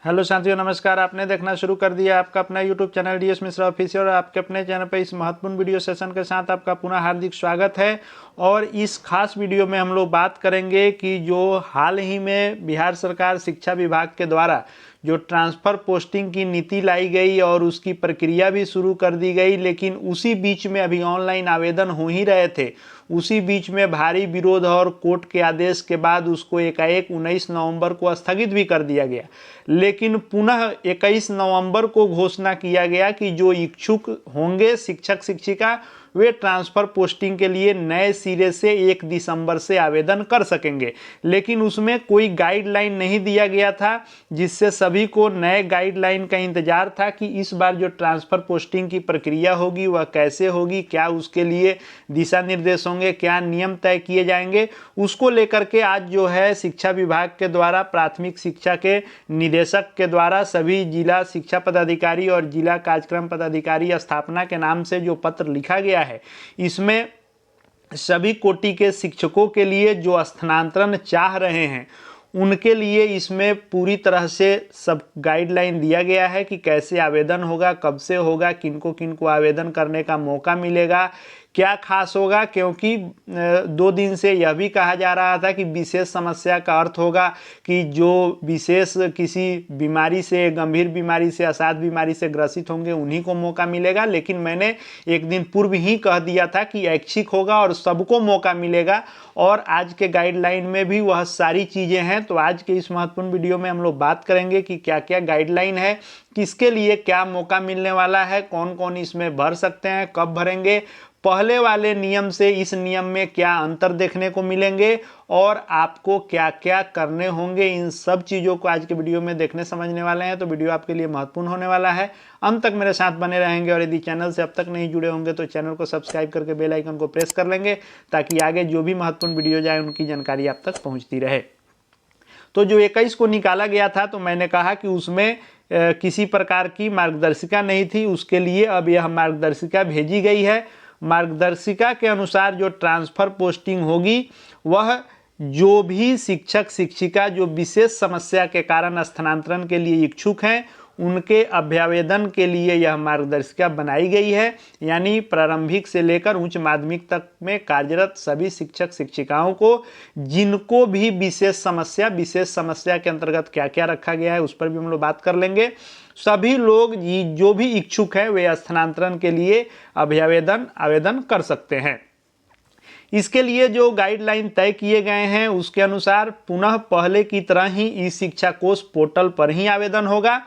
Hello साथियों, नमस्कार। आपने देखना शुरू कर दिया आपका अपना YouTube channel DS Mishra official और आपके अपने चैनल पर इस महत्वपूर्ण वीडियो सेशन के साथ आपका पुनः हार्दिक स्वागत है। और इस खास वीडियो में हम लोग बात करेंगे कि जो हाल ही में बिहार सरकार शिक्षा विभाग के द्वारा जो ट्रांसफ़र पोस्टिंग की नीति लाई गई और उसकी प्रक्रिया भी शुरू कर दी गई, लेकिन उसी बीच में अभी ऑनलाइन आवेदन हो ही रहे थे। उसी बीच में भारी विरोध और कोर्ट के आदेश के बाद उसको एकाएक 19 नवंबर को स्थगित भी कर दिया गया। लेकिन पुनः 21 नवंबर को घोषणा किया गया कि जो इच्छुक होंगे शिक्षक शिक्षिका वे ट्रांसफ़र पोस्टिंग के लिए नए सिरे से 1 दिसंबर से आवेदन कर सकेंगे। लेकिन उसमें कोई गाइडलाइन नहीं दिया गया था, जिससे सभी को नए गाइडलाइन का इंतजार था कि इस बार जो ट्रांसफ़र पोस्टिंग की प्रक्रिया होगी वह कैसे होगी, क्या उसके लिए दिशा निर्देश होंगे, क्या नियम तय किए जाएंगे। उसको लेकर के आज जो है शिक्षा विभाग के द्वारा प्राथमिक शिक्षा के निदेशक के द्वारा सभी जिला शिक्षा पदाधिकारी और जिला कार्यक्रम पदाधिकारी स्थापना के नाम से जो पत्र लिखा गया है, इसमें सभी कोटि के शिक्षकों के लिए जो स्थानांतरण चाह रहे हैं उनके लिए इसमें पूरी तरह से सब गाइडलाइन दिया गया है कि कैसे आवेदन होगा, कब से होगा, किनको किनको आवेदन करने का मौका मिलेगा, क्या खास होगा। क्योंकि 2 दिन से यह भी कहा जा रहा था कि विशेष समस्या का अर्थ होगा कि जो विशेष किसी बीमारी से, गंभीर बीमारी से, असाध्य बीमारी से ग्रसित होंगे उन्हीं को मौका मिलेगा। लेकिन मैंने एक दिन पूर्व ही कह दिया था कि ऐच्छिक होगा और सबको मौका मिलेगा, और आज के गाइडलाइन में भी वह सारी चीज़ें हैं। तो आज के इस महत्वपूर्ण वीडियो में हम लोग बात करेंगे कि क्या क्या गाइडलाइन है, किसके लिए क्या मौका मिलने वाला है, कौन कौन इसमें भर सकते हैं, कब भरेंगे, पहले वाले नियम से इस नियम में क्या अंतर देखने को मिलेंगे और आपको क्या क्या करने होंगे। इन सब चीज़ों को आज के वीडियो में देखने समझने वाले हैं। तो वीडियो आपके लिए महत्वपूर्ण होने वाला है, अंत तक मेरे साथ बने रहेंगे। और यदि चैनल से अब तक नहीं जुड़े होंगे तो चैनल को सब्सक्राइब करके बेल आइकन को प्रेस कर लेंगे, ताकि आगे जो भी महत्वपूर्ण वीडियो जाए उनकी जानकारी आप तक पहुँचती रहे। तो जो 21 को निकाला गया था, तो मैंने कहा कि उसमें किसी प्रकार की मार्गदर्शिका नहीं थी। उसके लिए अब यह मार्गदर्शिका भेजी गई है। मार्गदर्शिका के अनुसार जो ट्रांसफ़र पोस्टिंग होगी, वह जो भी शिक्षक शिक्षिका जो विशेष समस्या के कारण स्थानांतरण के लिए इच्छुक हैं उनके अभ्यावेदन के लिए यह मार्गदर्शिका बनाई गई है। यानी प्रारंभिक से लेकर उच्च माध्यमिक तक में कार्यरत सभी शिक्षक शिक्षिकाओं को, जिनको भी विशेष समस्या के अंतर्गत क्या क्या रखा गया है उस पर भी हम लोग बात कर लेंगे। सभी लोग जो भी इच्छुक हैं वे स्थानांतरण के लिए आवेदन कर सकते हैं। इसके लिए जो गाइडलाइन तय किए गए हैं उसके अनुसार पुनः पहले की तरह ही ई शिक्षा कोष पोर्टल पर ही आवेदन होगा,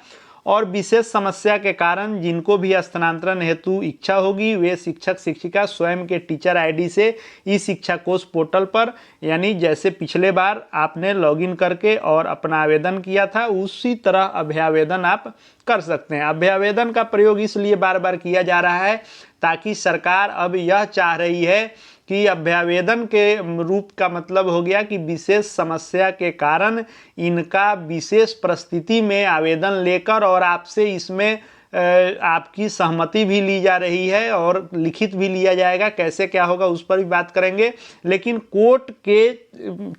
और विशेष समस्या के कारण जिनको भी स्थानांतरण हेतु इच्छा होगी वे शिक्षक शिक्षिका स्वयं के टीचर आईडी से ई शिक्षा कोष पोर्टल पर, यानी जैसे पिछले बार आपने लॉगिन करके और अपना आवेदन किया था उसी तरह अभ्यावेदन आप कर सकते हैं। अभ्यावेदन का प्रयोग इसलिए बार बार किया जा रहा है ताकि सरकार अब यह चाह रही है कि अभ्यावेदन के रूप का मतलब हो गया कि विशेष समस्या के कारण इनका विशेष परिस्थिति में आवेदन लेकर और आपसे इसमें आपकी सहमति भी ली जा रही है और लिखित भी लिया जाएगा। कैसे क्या होगा उस पर भी बात करेंगे। लेकिन कोर्ट के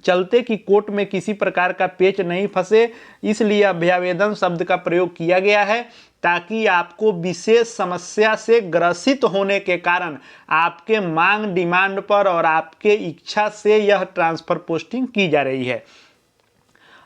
चलते कि कोर्ट में किसी प्रकार का पेच नहीं फंसे, इसलिए अभ्यावेदन शब्द का प्रयोग किया गया है, ताकि आपको विशेष समस्या से ग्रसित होने के कारण आपके मांग डिमांड पर और आपके इच्छा से यह ट्रांसफ़र पोस्टिंग की जा रही है।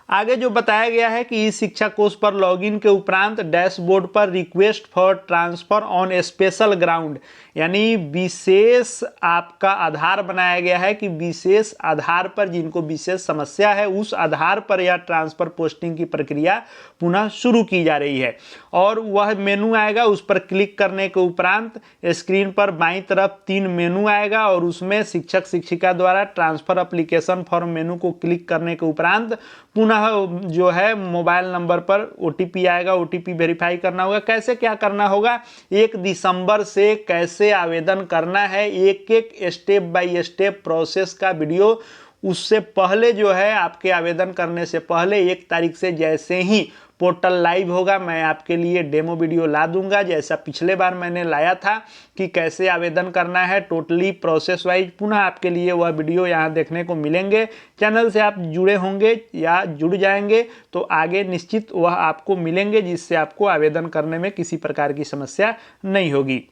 आगे जो बताया गया है कि इस शिक्षा कोष पर लॉगिन के उपरांत डैशबोर्ड पर request for transfer on special ground, यानी विशेष आपका आधार बनाया गया है कि विशेष आधार पर जिनको विशेष समस्या है उस आधार पर यह ट्रांसफ़र पोस्टिंग की प्रक्रिया पुनः शुरू की जा रही है। और वह मेनू आएगा, उस पर क्लिक करने के उपरांत स्क्रीन पर बाईं तरफ 3 मेनू आएगा और उसमें शिक्षक शिक्षिका द्वारा ट्रांसफ़र एप्लीकेशन फॉर्म मेनू को क्लिक करने के उपरांत पुनः जो है मोबाइल नंबर पर OTP आएगा, OTP वेरीफाई करना होगा। कैसे क्या करना होगा, 1 दिसंबर से कैसे आवेदन करना है, एक एक स्टेप बाय स्टेप प्रोसेस का वीडियो उससे पहले जो है आपके आवेदन करने से पहले 1 तारीख से जैसे ही पोर्टल लाइव होगा, मैं आपके लिए डेमो वीडियो ला दूंगा जैसा पिछले बार मैंने लाया था कि कैसे आवेदन करना है टोटली प्रोसेस वाइज। पुनः आपके लिए वह वीडियो यहाँ देखने को मिलेंगे। चैनल से आप जुड़े होंगे या जुड़ जाएंगे तो आगे निश्चित वह आपको मिलेंगे, जिससे आपको आवेदन करने में किसी प्रकार की समस्या नहीं होगी।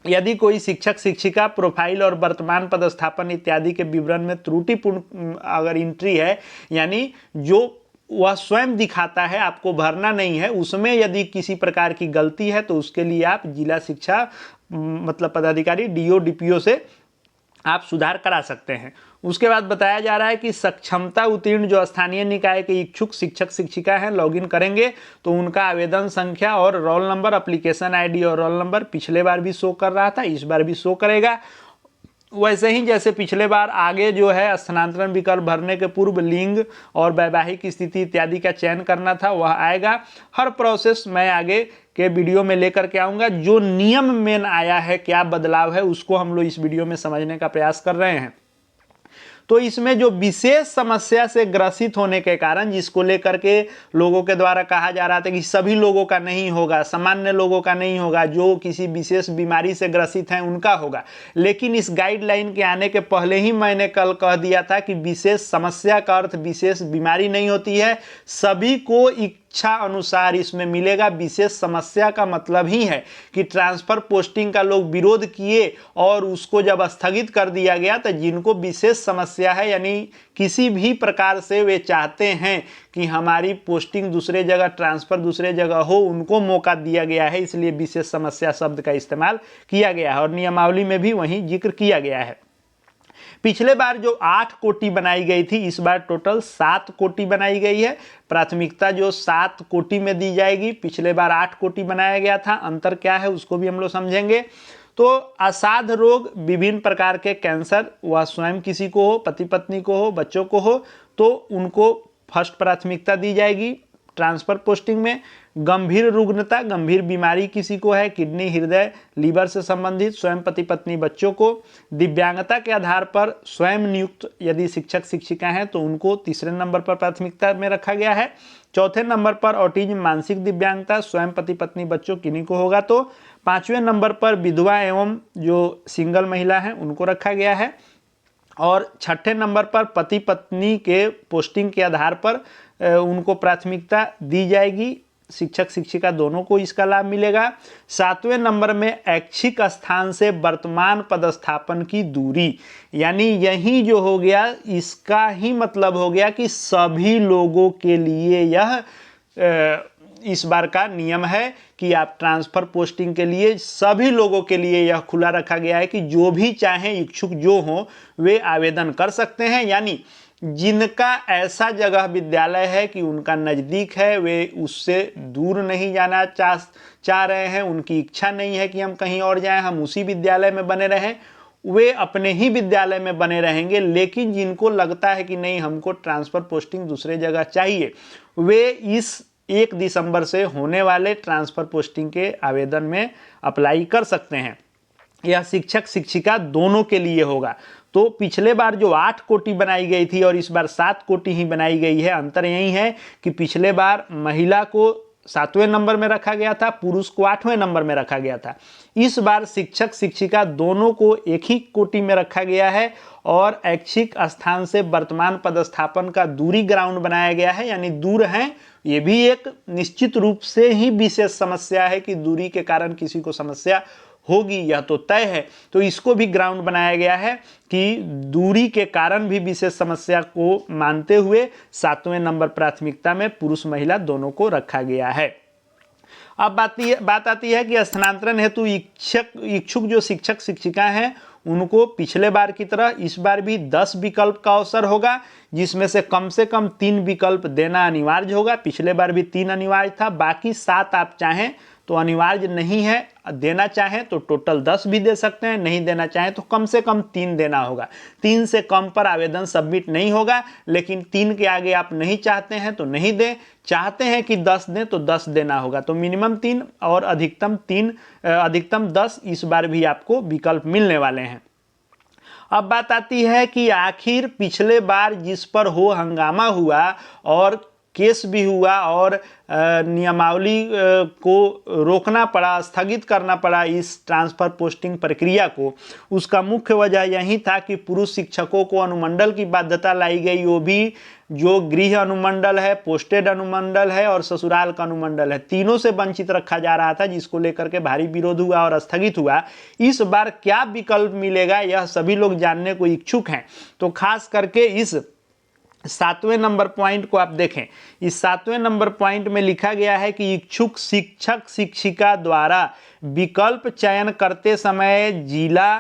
यदि कोई शिक्षक शिक्षिका प्रोफाइल और वर्तमान पदस्थापन इत्यादि के विवरण में त्रुटिपूर्ण अगर एंट्री है, यानी जो वह स्वयं दिखाता है आपको भरना नहीं है, उसमें यदि किसी प्रकार की गलती है तो उसके लिए आप जिला शिक्षा मतलब पदाधिकारी डीओ डीपीओ से आप सुधार करा सकते हैं। उसके बाद बताया जा रहा है कि सक्षमता उत्तीर्ण जो स्थानीय निकाय के इच्छुक शिक्षक शिक्षिका हैं लॉगिन करेंगे तो उनका आवेदन संख्या और रोल नंबर, एप्लीकेशन आईडी और रोल नंबर पिछले बार भी शो कर रहा था, इस बार भी शो करेगा। वैसे ही जैसे पिछले बार आगे जो है स्थानांतरण विकल्प भरने के पूर्व लिंग और वैवाहिक स्थिति इत्यादि का चयन करना था, वह आएगा। हर प्रोसेस मैं आगे के वीडियो में लेकर के आऊँगा। जो नियम में आया है, क्या बदलाव है, उसको हम लोग इस वीडियो में समझने का प्रयास कर रहे हैं। तो इसमें जो विशेष समस्या से ग्रसित होने के कारण, जिसको लेकर के लोगों के द्वारा कहा जा रहा था कि सभी लोगों का नहीं होगा, सामान्य लोगों का नहीं होगा, जो किसी विशेष बीमारी से ग्रसित हैं उनका होगा। लेकिन इस गाइडलाइन के आने के पहले ही मैंने कल कह दिया था कि विशेष समस्या का अर्थ विशेष बीमारी नहीं होती है, सभी को इच्छा अनुसार इसमें मिलेगा। विशेष समस्या का मतलब ही है कि ट्रांसफर पोस्टिंग का लोग विरोध किए और उसको जब स्थगित कर दिया गया तो जिनको विशेष समस्या है, यानी किसी भी प्रकार से वे चाहते हैं कि हमारी पोस्टिंग दूसरे जगह, ट्रांसफर दूसरे जगह हो, उनको मौका दिया गया है। इसलिए विशेष समस्या शब्द का इस्तेमाल किया गया है और नियमावली में भी वहीं जिक्र किया गया है। पिछले बार जो 8 कोटि बनाई गई थी, इस बार टोटल 7 कोटि बनाई गई है। प्राथमिकता जो 7 कोटि में दी जाएगी, पिछले बार 8 कोटि बनाया गया था। अंतर क्या है उसको भी हम लोग समझेंगे। तो असाध रोग, विभिन्न प्रकार के कैंसर, वह स्वयं किसी को हो, पति पत्नी को हो, बच्चों को हो, तो उनको फर्स्ट प्राथमिकता दी जाएगी ट्रांसफर पोस्टिंग में। गंभीर रुग्णता, गंभीर बीमारी किसी को है, किडनी, हृदय, लीवर से संबंधित, स्वयं पति पत्नी, बच्चों को। दिव्यांगता के आधार पर स्वयं नियुक्त यदि शिक्षक शिक्षिका हैं तो उनको तीसरे नंबर पर प्राथमिकता में रखा गया है। चौथे नंबर पर ऑटिज्म, मानसिक दिव्यांगता, स्वयं पति पत्नी, बच्चों किन्हीं को होगा तो। पांचवें नंबर पर विधवा एवं जो सिंगल महिला हैं उनको रखा गया है। और छठे नंबर पर पति पत्नी के पोस्टिंग के आधार पर उनको प्राथमिकता दी जाएगी। शिक्षक शिक्षिका दोनों को इसका लाभ मिलेगा। 7वें नंबर में ऐच्छिक स्थान से वर्तमान पदस्थापन की दूरी, यानी यही जो हो गया, इसका ही मतलब हो गया कि सभी लोगों के लिए यह इस बार का नियम है कि आप ट्रांसफर पोस्टिंग के लिए सभी लोगों के लिए यह खुला रखा गया है कि जो भी चाहें, इच्छुक जो हों, वे आवेदन कर सकते हैं। यानी जिनका ऐसा जगह विद्यालय है कि उनका नज़दीक है, वे उससे दूर नहीं जाना चाह रहे हैं, उनकी इच्छा नहीं है कि हम कहीं और जाएं, हम उसी विद्यालय में बने रहें, वे अपने ही विद्यालय में बने रहेंगे। लेकिन जिनको लगता है कि नहीं, हमको ट्रांसफ़र पोस्टिंग दूसरे जगह चाहिए, वे इस 1 दिसंबर से होने वाले ट्रांसफ़र पोस्टिंग के आवेदन में अप्लाई कर सकते हैं। यह शिक्षक शिक्षिका दोनों के लिए होगा। तो पिछले बार जो 8 कोटि बनाई गई थी और इस बार 7 कोटि ही बनाई गई है। अंतर यही है कि पिछले बार महिला को 7वें नंबर में रखा गया था, पुरुष को 8वें नंबर में रखा गया था। इस बार शिक्षक शिक्षिका दोनों को एक ही कोटि में रखा गया है और ऐच्छिक स्थान से वर्तमान पदस्थापन का दूरी ग्राउंड बनाया गया है, यानी दूर हैं। ये भी एक निश्चित रूप से ही विशेष समस्या है कि दूरी के कारण किसी को समस्या होगी, यह तो तय है। तो इसको भी ग्राउंड बनाया गया है कि दूरी के कारण भी विशेष समस्या को मानते हुए 7वें नंबर प्राथमिकता में पुरुष महिला दोनों को रखा गया है। अब बात आती है कि स्थानांतरण हेतु इच्छुक जो शिक्षक शिक्षिका हैं उनको पिछले बार की तरह इस बार भी 10 विकल्प का अवसर होगा, जिसमें से कम 3 विकल्प देना अनिवार्य होगा। पिछले बार भी 3 अनिवार्य था, बाकी 7 आप चाहें तो अनिवार्य नहीं है। देना चाहें तो टोटल 10 भी दे सकते हैं, नहीं देना चाहें तो कम से कम 3 देना होगा। 3 से कम पर आवेदन सबमिट नहीं होगा, लेकिन 3 के आगे आप नहीं चाहते हैं तो नहीं दें, चाहते हैं कि 10 दें तो 10 देना होगा। तो मिनिमम 3 और अधिकतम 10 इस बार भी आपको विकल्प मिलने वाले हैं। अब बात आती है कि आखिर पिछले बार जिस पर हो हंगामा हुआ और केस भी हुआ और नियमावली को रोकना पड़ा, स्थगित करना पड़ा इस ट्रांसफ़र पोस्टिंग प्रक्रिया को, उसका मुख्य वजह यही था कि पुरुष शिक्षकों को अनुमंडल की बाध्यता लाई गई, वो भी जो गृह अनुमंडल है, पोस्टेड अनुमंडल है और ससुराल का अनुमंडल है, तीनों से वंचित रखा जा रहा था, जिसको लेकर के भारी विरोध हुआ और स्थगित हुआ। इस बार क्या विकल्प मिलेगा यह सभी लोग जानने को इच्छुक हैं। तो खास करके इस 7वें नंबर पॉइंट को आप देखें। इस 7वें नंबर पॉइंट में लिखा गया है कि इच्छुक शिक्षक शिक्षिका द्वारा विकल्प चयन करते समय जिला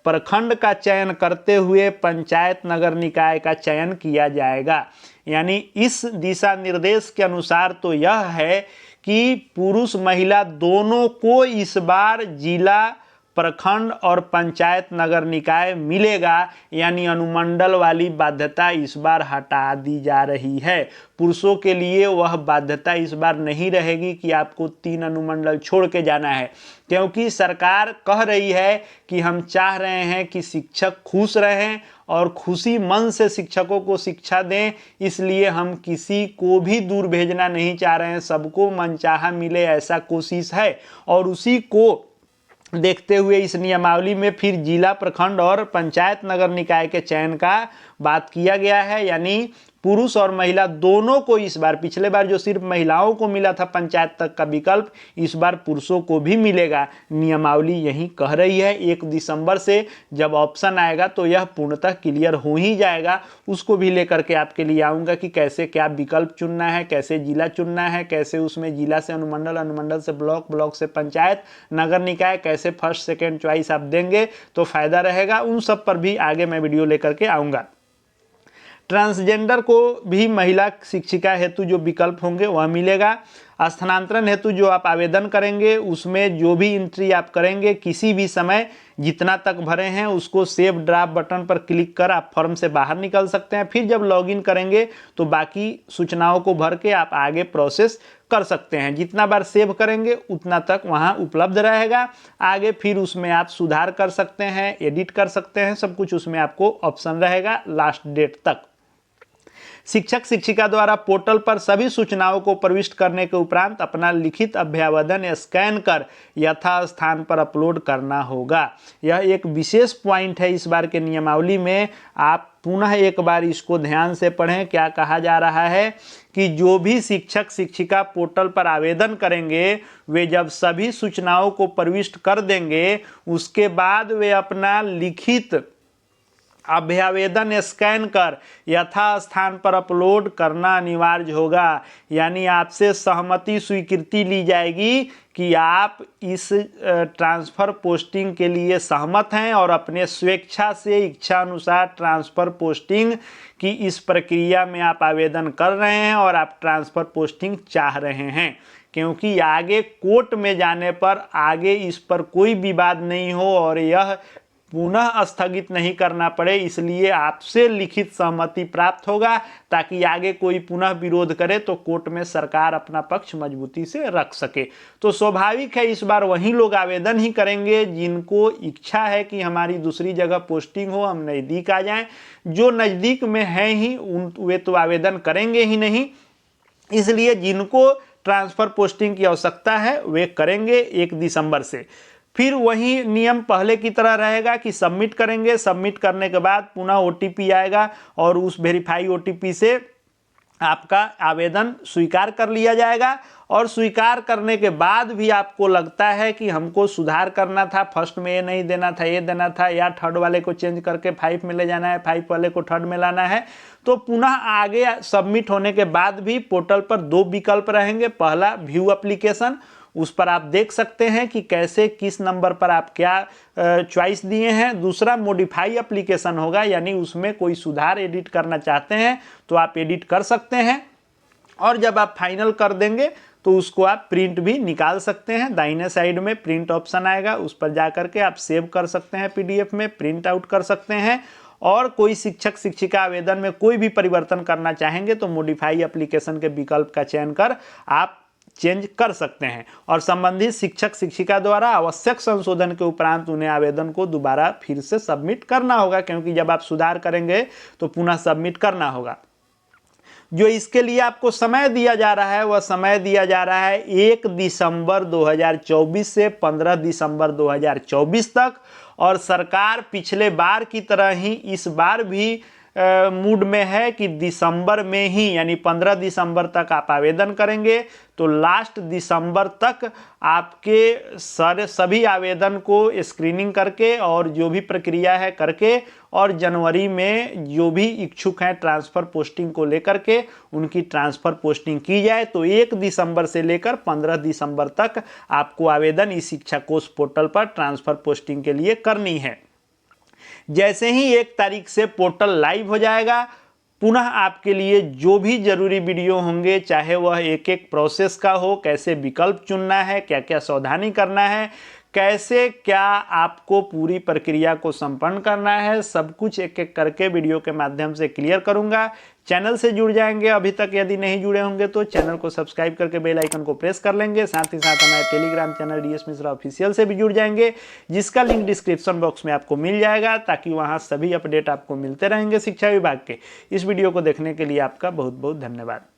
प्रखंड का चयन करते हुए पंचायत नगर निकाय का चयन किया जाएगा। यानी इस दिशा निर्देश के अनुसार तो यह है कि पुरुष महिला दोनों को इस बार जिला प्रखंड और पंचायत नगर निकाय मिलेगा, यानी अनुमंडल वाली बाध्यता इस बार हटा दी जा रही है। पुरुषों के लिए वह बाध्यता इस बार नहीं रहेगी कि आपको 3 अनुमंडल छोड़ के जाना है, क्योंकि सरकार कह रही है कि हम चाह रहे हैं कि शिक्षक खुश रहें और खुशी मन से शिक्षकों को शिक्षा दें, इसलिए हम किसी को भी दूर भेजना नहीं चाह रहे हैं, सबको मनचाहा मिले ऐसा कोशिश है। और उसी को देखते हुए इस नियमावली में फिर जिला प्रखंड और पंचायत नगर निकाय के चयन का बात किया गया है, यानी पुरुष और महिला दोनों को इस बार, पिछले बार जो सिर्फ महिलाओं को मिला था पंचायत तक का विकल्प, इस बार पुरुषों को भी मिलेगा। नियमावली यही कह रही है। 1 दिसंबर से जब ऑप्शन आएगा तो यह पूर्णतः क्लियर हो ही जाएगा। उसको भी लेकर के आपके लिए आऊँगा कि कैसे क्या विकल्प चुनना है, कैसे जिला चुनना है, कैसे उसमें जिला से अनुमंडल, अनुमंडल से ब्लॉक, ब्लॉक से पंचायत, नगर निकाय, कैसे फर्स्ट सेकेंड चॉइस आप देंगे तो फायदा रहेगा। उन सब पर भी आगे मैं वीडियो लेकर के आऊँगा। ट्रांसजेंडर को भी महिला शिक्षिका हेतु जो विकल्प होंगे वह मिलेगा। स्थानांतरण हेतु जो आप आवेदन करेंगे उसमें जो भी एंट्री आप करेंगे किसी भी समय जितना तक भरे हैं उसको सेव ड्राफ्ट बटन पर क्लिक कर आप फॉर्म से बाहर निकल सकते हैं। फिर जब लॉगिन करेंगे तो बाकी सूचनाओं को भर के आप आगे प्रोसेस कर सकते हैं। जितना बार सेव करेंगे उतना तक वहां उपलब्ध रहेगा। आगे फिर उसमें आप सुधार कर सकते हैं, एडिट कर सकते हैं, सब कुछ उसमें आपको ऑप्शन रहेगा लास्ट डेट तक। शिक्षक शिक्षिका द्वारा पोर्टल पर सभी सूचनाओं को प्रविष्ट करने के उपरांत अपना लिखित अभ्यावेदन स्कैन कर यथास्थान पर अपलोड करना होगा। यह एक विशेष पॉइंट है इस बार के नियमावली में। आप पुनः एक बार इसको ध्यान से पढ़ें। क्या कहा जा रहा है कि जो भी शिक्षक शिक्षिका पोर्टल पर आवेदन करेंगे वे जब सभी सूचनाओं को प्रविष्ट कर देंगे उसके बाद वे अपना लिखित अभ्यावेदन स्कैन कर यथास्थान पर अपलोड करना अनिवार्य होगा। यानी आपसे सहमति स्वीकृति ली जाएगी कि आप इस ट्रांसफ़र पोस्टिंग के लिए सहमत हैं और अपने स्वेच्छा से इच्छा अनुसार ट्रांसफ़र पोस्टिंग की इस प्रक्रिया में आप आवेदन कर रहे हैं और आप ट्रांसफ़र पोस्टिंग चाह रहे हैं, क्योंकि आगे कोर्ट में जाने पर आगे इस पर कोई विवाद नहीं हो और यह पुनः स्थगित नहीं करना पड़े, इसलिए आपसे लिखित सहमति प्राप्त होगा ताकि आगे कोई पुनः विरोध करे तो कोर्ट में सरकार अपना पक्ष मजबूती से रख सके। तो स्वाभाविक है इस बार वही लोग आवेदन ही करेंगे जिनको इच्छा है कि हमारी दूसरी जगह पोस्टिंग हो, हम नज़दीक आ जाएं। जो नज़दीक में हैं ही वे तो आवेदन करेंगे ही नहीं, इसलिए जिनको ट्रांसफ़र पोस्टिंग की आवश्यकता है वे करेंगे 1 दिसंबर से। फिर वही नियम पहले की तरह रहेगा कि सबमिट करेंगे, सबमिट करने के बाद पुनः OTP आएगा और उस वेरीफाई OTP से आपका आवेदन स्वीकार कर लिया जाएगा। और स्वीकार करने के बाद भी आपको लगता है कि हमको सुधार करना था, फर्स्ट में ये नहीं देना था, ये देना था, या थर्ड वाले को चेंज करके 5 में ले जाना है, 5 वाले को थर्ड में लाना है, तो पुनः आगे सबमिट होने के बाद भी पोर्टल पर 2 विकल्प रहेंगे। पहला व्यू एप्लीकेशन, उस पर आप देख सकते हैं कि कैसे किस नंबर पर आप क्या चॉइस दिए हैं। दूसरा मॉडिफाई एप्लीकेशन होगा, यानी उसमें कोई सुधार एडिट करना चाहते हैं तो आप एडिट कर सकते हैं और जब आप फाइनल कर देंगे तो उसको आप प्रिंट भी निकाल सकते हैं। दाहिने साइड में प्रिंट ऑप्शन आएगा, उस पर जा करके आप सेव कर सकते हैं, PDF में प्रिंट आउट कर सकते हैं। और कोई शिक्षक शिक्षिका आवेदन में कोई भी परिवर्तन करना चाहेंगे तो मॉडिफाई एप्लीकेशन के विकल्प का चयन कर आप चेंज कर सकते हैं और संबंधित शिक्षक शिक्षिका द्वारा आवश्यक संशोधन के उपरांत उन्हें आवेदन को दोबारा फिर से सबमिट करना होगा, क्योंकि जब आप सुधार करेंगे तो पुनः सबमिट करना होगा। जो इसके लिए आपको समय दिया जा रहा है वह समय दिया जा रहा है 1 दिसंबर 2024 से 15 दिसंबर 2024 तक। और सरकार पिछले बार की तरह ही इस बार भी मूड में है कि दिसंबर में ही यानी 15 दिसंबर तक आप आवेदन करेंगे तो लास्ट दिसंबर तक आपके सभी आवेदन को स्क्रीनिंग करके और जो भी प्रक्रिया है करके और जनवरी में जो भी इच्छुक हैं ट्रांसफ़र पोस्टिंग को लेकर के उनकी ट्रांसफ़र पोस्टिंग की जाए। तो 1 दिसंबर से लेकर 15 दिसंबर तक आपको आवेदन इस शिक्षा कोष पोर्टल पर ट्रांसफ़र पोस्टिंग के लिए करनी है। जैसे ही 1 तारीख से पोर्टल लाइव हो जाएगा पुनः आपके लिए जो भी जरूरी वीडियो होंगे, चाहे वह एक एक प्रोसेस का हो, कैसे विकल्प चुनना है, क्या क्या सावधानी करना है, कैसे क्या आपको पूरी प्रक्रिया को संपन्न करना है, सब कुछ एक एक करके वीडियो के माध्यम से क्लियर करूंगा। चैनल से जुड़ जाएंगे, अभी तक यदि नहीं जुड़े होंगे तो चैनल को सब्सक्राइब करके बेल आइकन को प्रेस कर लेंगे। साथ ही साथ हमारे Telegram channel DS Mishra official से भी जुड़ जाएंगे, जिसका लिंक डिस्क्रिप्शन बॉक्स में आपको मिल जाएगा, ताकि वहां सभी अपडेट आपको मिलते रहेंगे शिक्षा विभाग के। इस वीडियो को देखने के लिए आपका बहुत बहुत धन्यवाद।